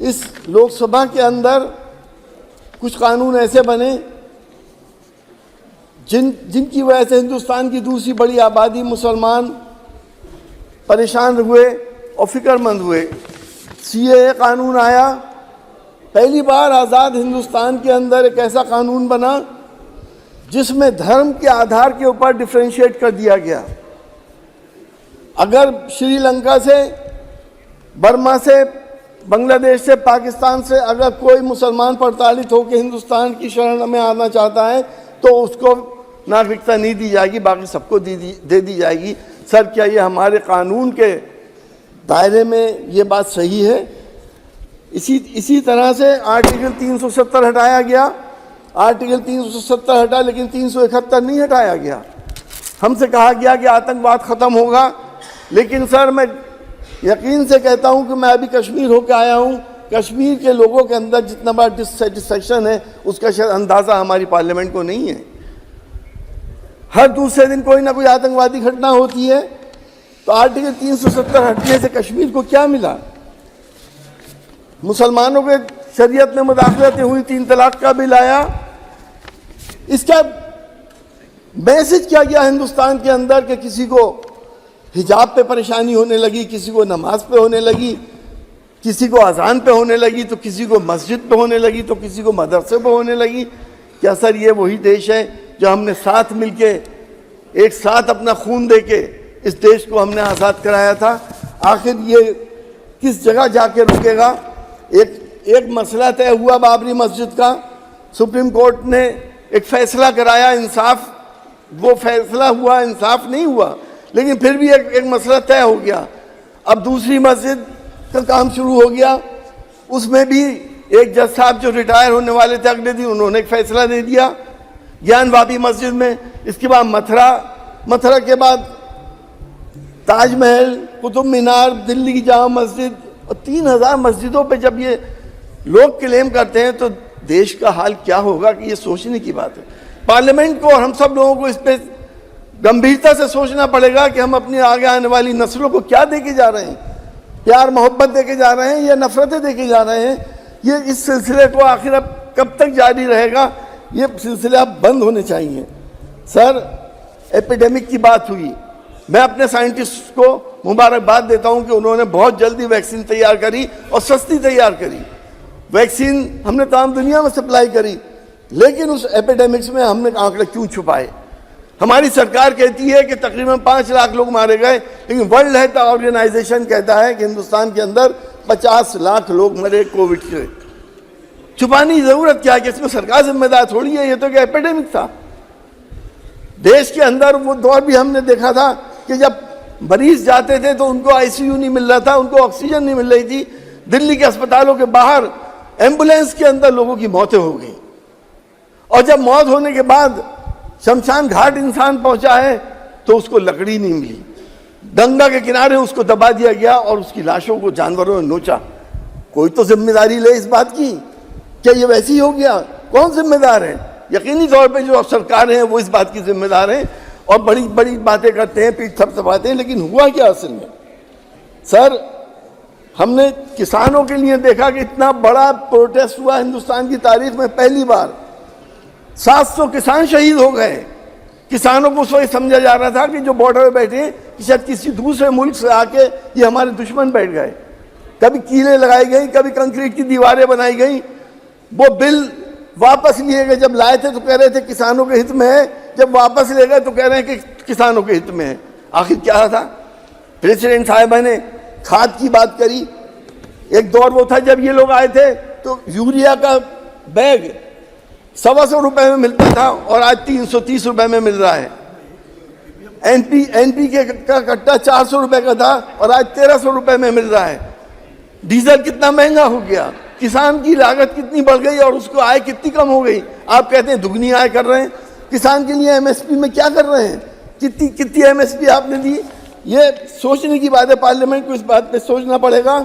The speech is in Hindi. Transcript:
इस लोकसभा के अंदर कुछ कानून ऐसे बने जिनकी वजह से हिंदुस्तान की दूसरी बड़ी आबादी मुसलमान परेशान हुए और फिक्रमंद हुए। सीएए कानून आया, पहली बार आज़ाद हिंदुस्तान के अंदर एक ऐसा कानून बना जिसमें धर्म के आधार के ऊपर डिफरेंशिएट कर दिया गया। अगर श्रीलंका से, बर्मा से, बांग्लादेश से, पाकिस्तान से अगर कोई मुसलमान प्रताड़ित होकर हिंदुस्तान की शरण में आना चाहता है तो उसको नागरिकता नहीं दी जाएगी, बाकी सबको दे दी जाएगी। सर, क्या ये हमारे कानून के दायरे में ये बात सही है? इसी तरह से आर्टिकल 370 हटाया गया। आर्टिकल 370 हटा, लेकिन 371 नहीं हटाया गया। हमसे कहा गया कि आतंकवाद ख़त्म होगा, लेकिन सर मैं यकीन से कहता हूं कि मैं अभी कश्मीर होकर आया हूं। कश्मीर के लोगों के अंदर जितना बड़ा डिससेटिस्फैक्शन है उसका शायद अंदाज़ा हमारी पार्लियामेंट को नहीं है। हर दूसरे दिन कोई ना कोई आतंकवादी घटना होती है। तो आर्टिकल 370 हटने से कश्मीर को क्या मिला? मुसलमानों के शरीयत में मुदाखलतें हुई, 3 तलाक का बिल आया। इसका मैसेज क्या गया हिंदुस्तान के अंदर कि किसी को हिजाब पे परेशानी होने लगी, किसी को नमाज पे होने लगी, किसी को अजान पे होने लगी, तो किसी को मस्जिद पे होने लगी, तो किसी को मदरसे पे होने लगी। क्या सर ये वही देश है जो हमने साथ मिलके एक साथ अपना खून देके इस देश को हमने आज़ाद कराया था? आखिर ये किस जगह जाके रुकेगा? एक मसला तय हुआ बाबरी मस्जिद का, सुप्रीम कोर्ट ने एक फैसला कराया, इंसाफ वो फैसला हुआ, इंसाफ नहीं हुआ, लेकिन फिर भी एक मसला तय हो गया। अब दूसरी मस्जिद का काम शुरू हो गया, उसमें भी एक जज साहब जो रिटायर होने वाले थे अगले दिन, उन्होंने एक फैसला दे दिया ज्ञानवापी मस्जिद में। इसके बाद मथुरा के बाद ताजमहल, कुतुब मीनार, दिल्ली की जामा मस्जिद और 3000 मस्जिदों पे जब ये लोग क्लेम करते हैं तो देश का हाल क्या होगा कि ये सोचने की बात है। पार्लियामेंट को और हम सब लोगों को इस पर गंभीरता से सोचना पड़ेगा कि हम अपनी आगे आने वाली नस्लों को क्या देके जा रहे हैं। प्यार मोहब्बत देके जा रहे हैं या नफरतें देके जा रहे हैं? ये इस सिलसिले को आखिर अब कब तक जारी रहेगा? ये सिलसिला बंद होने चाहिए। सर, एपिडेमिक की बात हुई, मैं अपने साइंटिस्ट को मुबारकबाद देता हूं कि उन्होंने बहुत जल्दी वैक्सीन तैयार करी और सस्ती तैयार करी। वैक्सीन हमने तमाम दुनिया में सप्लाई करी, लेकिन उस एपिडेमिक्स में हमने आंकड़े क्यों छुपाए? हमारी सरकार कहती है कि तकरीबन 5 लाख लोग मारे गए, लेकिन वर्ल्ड हेल्थ ऑर्गेनाइजेशन कहता है कि हिंदुस्तान के अंदर 50 लाख लोग मरे कोविड से। छुपाने की जरूरत क्या है कि इसमें सरकार जिम्मेदार थोड़ी है, ये तो क्या एपिडेमिक था। देश के अंदर वो दौर भी हमने देखा था कि जब मरीज जाते थे तो उनको आईसीयू नहीं मिल रहा था, उनको ऑक्सीजन नहीं मिल रही थी। दिल्ली के अस्पतालों के बाहर एम्बुलेंस के अंदर लोगों की मौतें हो गई, और जब मौत होने के बाद शमशान घाट इंसान पहुंचा है तो उसको लकड़ी नहीं मिली, गंगा के किनारे उसको दबा दिया गया और उसकी लाशों को जानवरों ने नोचा। कोई तो जिम्मेदारी ले इस बात की। क्या ये वैसे ही हो गया? कौन जिम्मेदार है? यकीनी तौर पे जो सरकार है वो इस बात की जिम्मेदार है और बड़ी बड़ी बातें करते हैं, पीठ थपथपाते हैं, लेकिन हुआ क्या असल में? सर, हमने किसानों के लिए देखा कि इतना बड़ा प्रोटेस्ट हुआ हिंदुस्तान की तारीख में, पहली बार 700 किसान शहीद हो गए। किसानों को सोच समझा जा रहा था कि जो बॉर्डर में बैठे कि शायद किसी दूसरे मुल्क से आके ये हमारे दुश्मन बैठ गए। कभी कीलें लगाई गई, कभी कंक्रीट की दीवारें बनाई गई। वो बिल वापस लिए गए, जब लाए थे तो कह रहे थे किसानों के हित में है, जब वापस ले गए तो कह रहे हैं कि किसानों के हित में है। आखिर क्या था? प्रेसिडेंट साहिबा ने खाद की बात करी। एक दौर वो था जब ये लोग आए थे तो यूरिया का बैग 125 रुपए में मिलता था और आज 330 रुपए में मिल रहा है। एनपीके का कट्टा 400 रुपए का था और आज 1300 रुपए में मिल रहा है। डीजल कितना महंगा हो गया, किसान की लागत कितनी बढ़ गई और उसको आय कितनी कम हो गई। आप कहते हैं दुगनी आय कर रहे हैं। किसान के लिए एमएसपी में क्या कर रहे हैं? कितनी एमएसपी आपने दी? ये सोचने की बात है, पार्लियामेंट को इस बात पे सोचना पड़ेगा।